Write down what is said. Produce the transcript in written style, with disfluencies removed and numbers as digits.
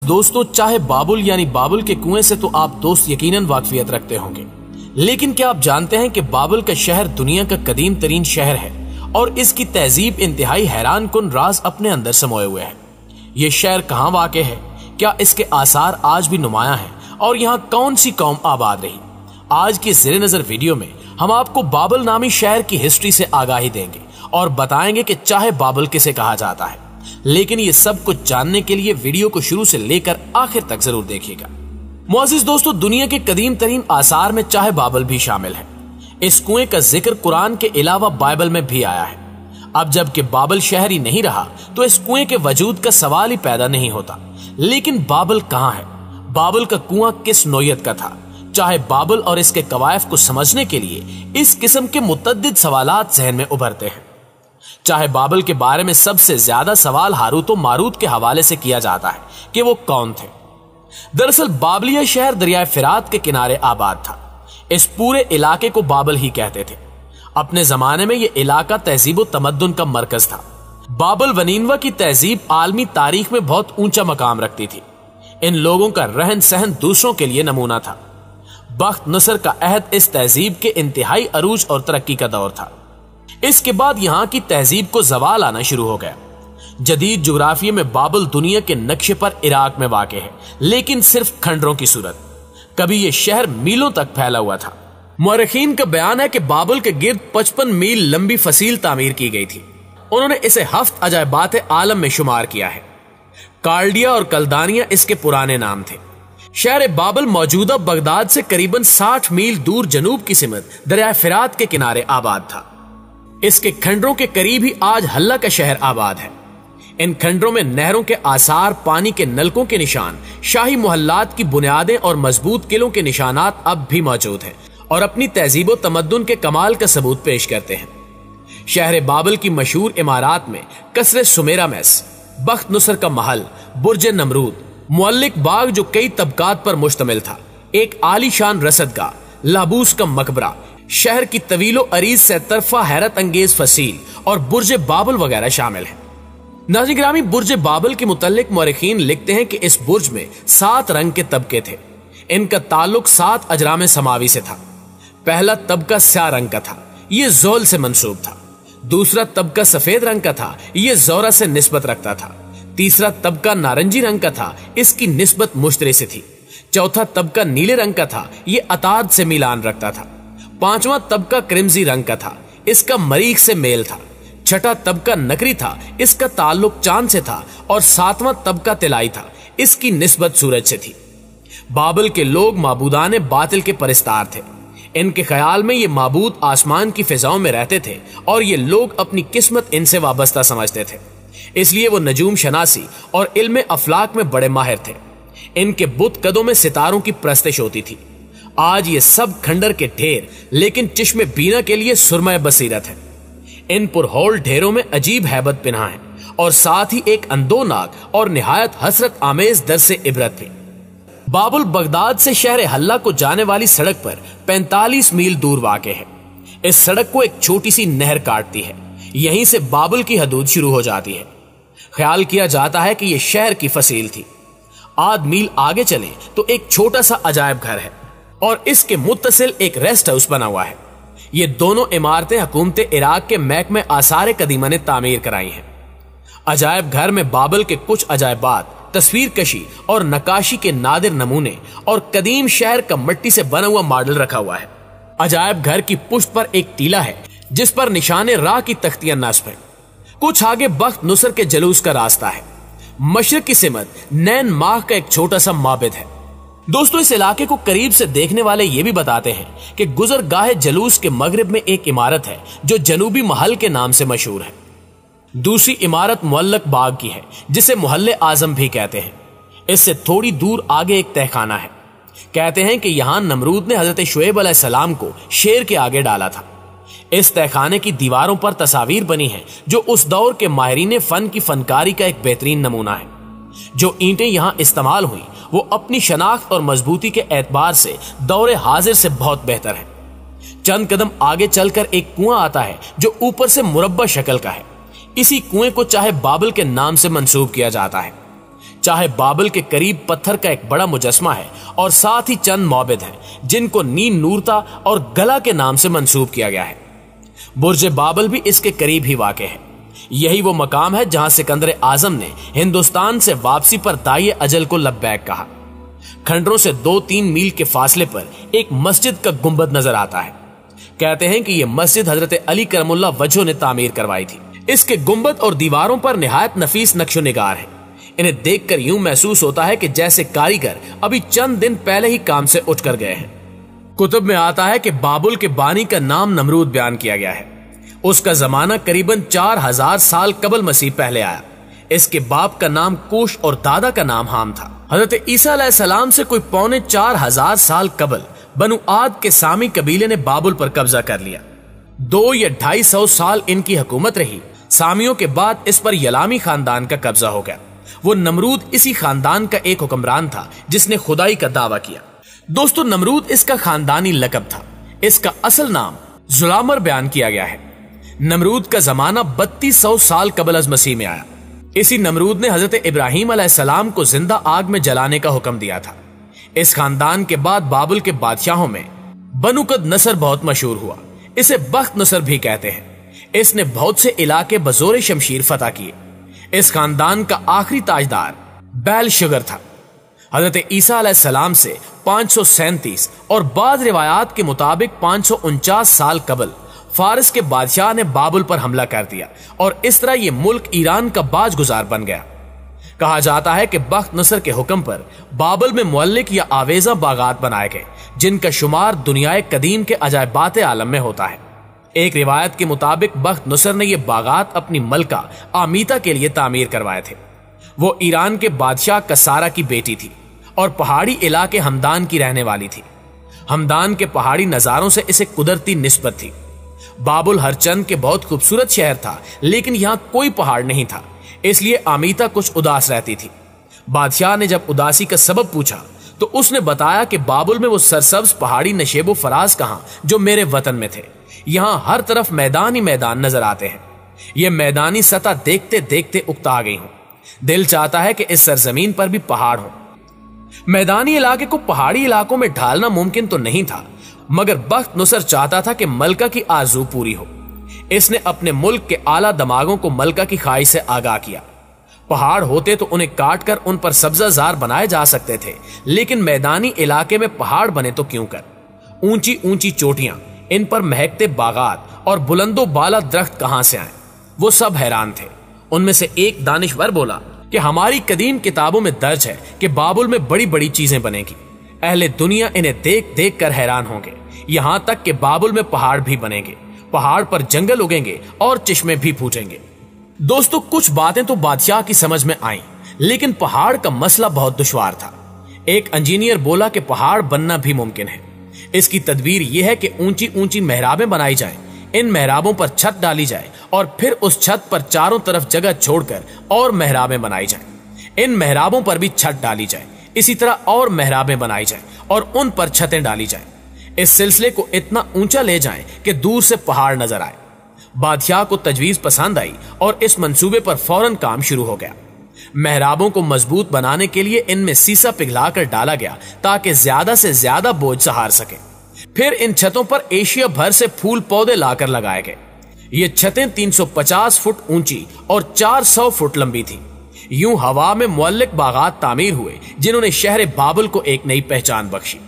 दोस्तों, चाहे बाबुल यानी बाबुल के कुएं से तो आप दोस्त यकीनन वाकफियत रखते होंगे, लेकिन क्या आप जानते हैं कि बाबुल का शहर दुनिया का कदीम तरीन शहर है और इसकी तहजीब इंतहाई हैरान कुन राज अपने अंदर समोए हुए है। ये शहर कहाँ वाक़े है, क्या इसके आसार आज भी नुमाया हैं और यहाँ कौन सी कौम आबाद रही? आज की ज़ेरे नज़र वीडियो में हम आपको बाबुल नामी शहर की हिस्ट्री से आगाही देंगे और बताएंगे कि चाहे बाबुल किसे कहा जाता है, लेकिन ये सब कुछ जानने के लिए वीडियो को शुरू से लेकर आखिर तक जरूर देखिएगा। मुअज़्ज़िज़ दोस्तों, दुनिया के कदीम तरीन आसार में चाहे बाबुल भी शामिल है। इस कुएं का जिक्र कुरान के अलावा बाइबल में भी आया है। अब जबकि बाबुल शहर ही नहीं रहा तो इस कुएं के वजूद का सवाल ही पैदा नहीं होता। लेकिन बाबुल कहाँ है? बाबुल का कुआं किस नौयत का था? चाहे बाबुल और इसके कवायफ को समझने के लिए इस किस्म के मुतअद्दिद सवालात ज़हन में उभरते हैं। चाहे बाबुल के बारे में सबसे ज्यादा सवाल हारूत और मारूत के हवाले से किया जाता है कि वो कौन थे। दरअसल बाबलिया शहर दरिया फिरात के किनारे आबाद था। इस पूरे इलाके को बाबुल ही कहते थे। अपने जमाने में ये इलाका तहजीब व तमद्दुन का मरकज था। बाबुल व नीनवा की तहजीब आलमी तारीख में बहुत ऊंचा मकाम रखती थी। इन लोगों का रहन सहन दूसरों के लिए नमूना था। बख्त नसर का अहद इस तहजीब के इंतहाई अरूज और तरक्की का दौर था। इसके बाद यहाँ की तहजीब को जवाल आना शुरू हो गया। जदीद जुग्राफिया में बाबुल दुनिया के नक्शे पर इराक में वाक़े है, लेकिन सिर्फ खंडरों की सूरत। कभी यह शहर मीलों तक फैला हुआ था। मुअर्रिखीन का बयान है कि बाबुल के गिर्द 55 मील लंबी फसील तामीर की गई थी। उन्होंने इसे हफ्त अजायबात आलम में शुमार किया है। कार्डिया और कलदानिया इसके पुराने नाम थे। शहर बाबुल मौजूदा बगदाद से करीबन 60 मील दूर जनूब की सिमत दरिया फिरात के किनारे आबाद था। इसके खंडरों के करीब ही आज हल्ला का शहर आबाद है। इन खंडरों में नहरों के आसार, पानी के नलकों के निशान, शाही मोहल्लात की बुनियादें और मजबूत किलों के निशानात अब भी मौजूद हैं और अपनी तहजीब व तमद्दुन के कमाल का सबूत पेश करते हैं। शहर बाबुल की मशहूर इमारात में कसरे सुमेरा मैस, बख्त नुसर का महल, बुर्ज नमरूद, मुअल्लिक बाग जो कई तबकात पर मुश्तमिल था, एक आलीशान रसदगाह, लाबूस का मकबरा, शहर की तवीलो अरीज से तरफा हैरत अंगेज फसील और बुर्ज बाबुल वगैरह शामिल है। नाज़रीन गिरामी, बुर्ज बाबुल के मुतल्लिक मुअर्रिखीन लिखते हैं कि इस बुर्ज में 7 रंग के तबके थे। इनका ताल्लुक 7 अजराम समावी से था। पहला तबका स्याह रंग का था, ये ज़ोल से मंसूब था। दूसरा तबका सफेद रंग का था, ये ज़ोरा से निस्बत रखता था। तीसरा तबका नारंगी रंग का था, इसकी निस्बत मुश्तरी से थी। चौथा तबका नीले रंग का था, ये अताद से मिलान रखता था। पांचवा तबका क्रिमजी रंग का था, इसका मरीख से मेल था। छठा तबका नकरी था, इसका ताल्लुक चांद से था। और 7वां तबका तिलाई था, इसकी निस्बत सूरज से थी। बाबुल के लोग माबूदाने बातिल के परिस्तार थे। इनके ख्याल में ये माबूद आसमान की फिजाओं में रहते थे और ये लोग अपनी किस्मत इनसे वाबस्ता समझते थे, इसलिए वो नजूम शनासी और इल्म अफलाक में बड़े माहिर थे। इनके बुत कदों में सितारों की प्रस्तिश होती थी। आज ये सब खंडर के ढेर, लेकिन चश्मे बीना के लिए सुरमय बसीरत है। इन पुरहौल ढेरों में अजीब हैबत पिन्हा है और साथ ही एक अंदोनाक और निहायत हसरत आमेज दर से इबरत भी। बाबुल बगदाद से शहर हल्ला को जाने वाली सड़क पर 45 मील दूर वाक़े है। इस सड़क को एक छोटी सी नहर काटती है। यहीं से बाबुल की हदूद शुरू हो जाती है। ख्याल किया जाता है कि यह शहर की फसील थी। आध मील आगे चले तो एक छोटा सा अजायब घर है और इसके मुत्तसिल एक रेस्ट हाउस बना हुआ है। ये दोनों इमारतें हुकूमत इराक के महकमे आसार कदीमा ने तामीर कराई हैं। अजायब घर में बाबुल के कुछ अजायबात, तस्वीर कशी और नकाशी के नादिर नमूने और कदीम शहर का मिट्टी से बना हुआ मॉडल रखा हुआ है। अजायब घर की पुष्ट पर एक टीला है जिस पर निशाने राह की तख्तियां नस्ब है। कुछ आगे बख्त नुसर के जलूस का रास्ता है। मशरक की सिमत नैन माह का एक छोटा सा माबिद है। दोस्तों, इस इलाके को करीब से देखने वाले ये भी बताते हैं कि गुजरगाह जलूस के मगरिब में एक इमारत है जो जनूबी महल के नाम से मशहूर है। दूसरी इमारत मुअल्लक बाग की है जिसे मोहल्ले आजम भी कहते हैं। इससे थोड़ी दूर आगे एक तहखाना है। कहते हैं कि यहां नमरूद ने हजरत शुएब अलैहिस्सलाम को शेर के आगे डाला था। इस तहखाने की दीवारों पर तस्वीर बनी है जो उस दौर के माहिरीन फन की फनकारी का एक बेहतरीन नमूना है। जो ईंटें यहां इस्तेमाल हुई वो अपनी शनाख्त और मजबूती के एतबार से दौरे हाजिर से बहुत बेहतर है। चंद कदम आगे चलकर एक कुआं आता है जो ऊपर से मुरब्बा शक्ल का है। इसी कुएं को चाहे बाबुल के नाम से मंसूब किया जाता है। चाहे बाबल के करीब पत्थर का एक बड़ा मुजस्मा है और साथ ही चंद मौबिद हैं जिनको नीन नूरता और गला के नाम से मंसूब किया गया है। बुर्ज बाबल भी इसके करीब ही वाक़ है। यही वो मकाम है जहां सिकंदर आजम ने हिंदुस्तान से वापसी पर दाई अजल को लब्बैक कहा। खंडरों से 2-3 मील के फासले पर एक मस्जिद का गुंबद नजर आता है। कहते हैं कि यह मस्जिद हजरत अली करमुल्लाह वजह ने तामीर करवाई थी। इसके गुंबद और दीवारों पर निहायत नफीस नक्शो निगार है। इन्हें देखकर यूं महसूस होता है कि जैसे कारीगर अभी चंद दिन पहले ही काम से उठकर गए हैं। कुतुब में आता है कि बाबुल के बानी का नाम नमरूद बयान किया गया है। उसका जमाना करीबन 4000 साल कबल मसीह पहले आया। इसके बाप का नाम कूश और दादा का नाम हाम था। हजरत ईसा अलैहिस्सलाम से कोई 4,500 साल कबल बनु आद के सामी कबीले ने बाबुल पर कब्जा कर लिया। 2 या 250 साल इनकी हुकूमत रही। सामियों के बाद इस पर यलामी खानदान का कब्जा हो गया। वो नमरूद इसी खानदान का एक हुक्मरान था जिसने खुदाई का दावा किया। दोस्तों, नमरूद इसका खानदानी लकब था। इसका असल नाम जुलामर बयान किया गया है। नमरूद का जमाना 3200 साल कबल अज मसीह में आया। इसी नमरूद ने हजरत इब्राहिम अलैहिस्सलाम को जिंदा आग में जलाने का हुक्म दिया था। इस खानदान के बाद बाबुल के बादशाहों में बनुकद नसर बहुत मशहूर हुआ। इसे बख्त नसर भी कहते हैं। इसने बहुत से इलाके बजोरे शमशीर फतह किए। इस खानदान का आखिरी ताजदार बैल शुगर था। हजरत ईसा अलैहिस्सलाम से 537 और बाद रिवायात के मुताबिक 549 साल कबल फारस के बादशाह ने बाबुल पर हमला कर दिया और इस तरह यह मुल्क ईरान का बाज गुजार बन गया। कहा जाता है कि बख्त नसर के हुक्म पर बाबल में मुअल्लिक या आवेजा बागात बनाए गए जिनका शुमार दुनियाए कदीम के अजायबात आलम में होता है। एक रिवायत के मुताबिक बख्त नसर ने यह बागात अपनी मलका आमीता के लिए तामीर करवाए थे। वो ईरान के बादशाह कसारा की बेटी थी और पहाड़ी इलाके हमदान की रहने वाली थी। हमदान के पहाड़ी नजारों से इसे कुदरती निस्बत थी। बाबुल हरचंद के बहुत खूबसूरत शहर था, लेकिन यहां कोई पहाड़ नहीं था, इसलिए आमीता कुछ उदास रहती थी। बादशाह ने जब उदासी का सबब पूछा तो उसने बताया कि बाबुल में वो सरसब्ज पहाड़ी नशेबो फराज कहां जो मेरे वतन में थे। यहां हर तरफ मैदान ही मैदान नजर आते हैं। ये मैदानी सतह देखते देखते उकता गई हूं। दिल चाहता है कि इस सरजमीन पर भी पहाड़ हो। मैदानी इलाके को पहाड़ी इलाकों में ढालना मुमकिन तो नहीं था, मगर बख्त नसर चाहता था कि मलका की आरजू पूरी हो। इसने अपने मुल्क के आला दमागों को मलका की ख्वाहिश से आगाह किया। पहाड़ होते तो उन्हें काटकर उन पर सब्जाजार बनाए जा सकते थे, लेकिन मैदानी इलाके में पहाड़ बने तो क्यों कर। ऊंची ऊंची चोटियां, इन पर महकते बागात और बुलंदो बाला दरख्त कहां से आए। वो सब हैरान थे। उनमें से एक दानिशवर बोला कि हमारी कदीम किताबों में दर्ज है कि बाबुल में बड़ी बड़ी चीजें बनेगी। अहले दुनिया इन्हें देख देख कर हैरान होंगे। यहां तक कि बाबुल में पहाड़ भी बनेंगे। पहाड़ पर जंगल उगेंगे और चश्मे भी फूटेंगे। दोस्तों, कुछ बातें तो बादशाह की समझ में आईं, लेकिन पहाड़ का मसला बहुत दुश्वार था। एक इंजीनियर बोला कि पहाड़ बनना भी मुमकिन है। इसकी तदबीर यह है कि ऊंची ऊंची मेहराबें बनाई जाएं, इन मेहराबों पर छत डाली जाए और फिर उस छत पर चारों तरफ जगह छोड़कर और मेहराबें बनाई जाएं। इन मेहराबों पर भी छत डाली जाए, इसी तरह और मेहराबें बनाई जाएं और उन पर छतें डाली जाएं। इस सिलसिले को इतना ऊंचा ले जाएं कि दूर से पहाड़ नजर आए। बादशाह को तजवीज पसंद आई और इस मंसूबे पर फौरन काम शुरू हो गया। मेहराबों को मजबूत बनाने के लिए इनमें सीसा पिघलाकर डाला गया ताकि ज्यादा से ज्यादा बोझ सहार सके। फिर इन छतों पर एशिया भर से फूल पौधे लाकर लगाए गए। ये छतें 350 फुट ऊंची और 400 फुट लंबी थी। यूं हवा में मुअल्लिक बागात तामीर हुए जिन्होंने शहर बाबुल को एक नई पहचान बख्शी।